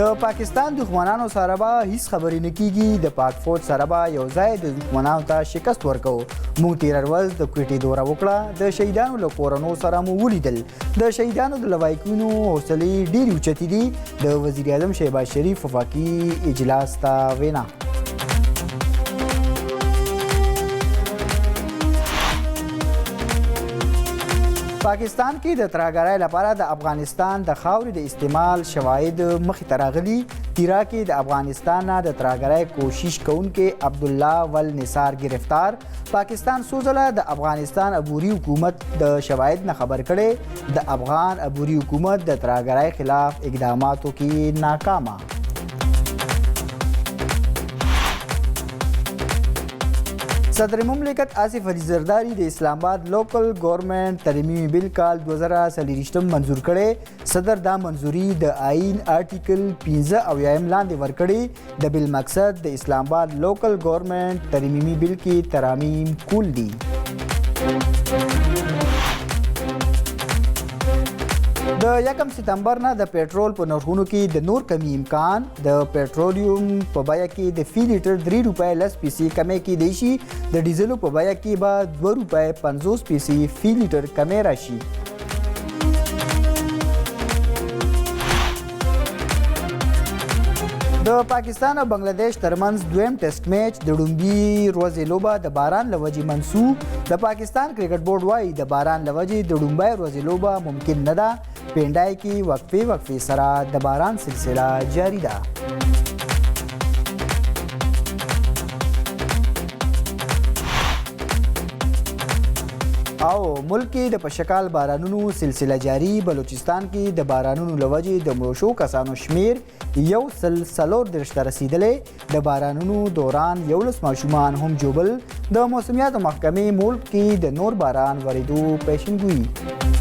د پاکستان دښمنانو سره به هیڅ خبرې نه کیږي. د پاک فوج سره به یو ځای د دښمنانو ته شکست ورکو. موږ تېره ورځ د کوټې دوره وکړه. د شهیدانو له کورنو سره مو ولیدل. د شهیدانو د لواحقینو حوصلې ډېرې اوچتې دي. د وزیر اعظم شهباز شریف وفاقي اجلاس ته وینا. پاکستان کې د ترهګرۍ لپاره د افغانستان د خاورې د استعمال شواهد مخې ته راغلي. تیرا کې د افغانستان نه د ترهګرۍ کوشش کوونکی عبدالله ول نثار گرفتار. پاکستان څو ځله د افغانستان عبوري حکومت د شواهد نه خبر کړی. د افغان عبوري حکومت د ترهګرۍ خلاف اقداماتو کې ناکامه. صدر مملکت آصف علي زرداری د اسلام آباد لوکل ګورنمنت ترمیمي بل کال 2023 منظور کړی. صدر دا منظوري د آئین آرټیکل 15 لاندې ورکړي. د بل مقصد د اسلام آباد لوکل ګورنمنت ترمیمي بل کې ترامیم کول دي. د 1 سپتمبر نه د پېټرول په نرخونو کې د نور کمی امکان. د پېټرولیوم په بیه کې د فی لیټر 3 روپۍ 10 پیسې کمی کیدی شي. د ډیزلو په بیه کې به 2 روپۍ 50 پیسې فی لیټر کمی راشي. د پاکستان او بنگلاديش ترمنځ دویم ټیسټ میچ د ډومبي ورځې لوبه د باران له وجې منسوخ. د پاکستان کرکټ بورډ وایي د باران له وجې د ډومبۍ ورځې لوبه ممکن نه ده. پینډای کې وقفې سره د باران سلسله جاری ده. او ملک کې د پشکال بارانونو سلسله جاری. بلوچستان کې د بارانونو له وجې د مړو شوو کسانو شمیر 140 ته رسیدلی. د بارانونو دوران 11 ماشومان هم جوبل. د موسمیاتو محکمې ملک کې د نور باران ورېدو پیشنګویي.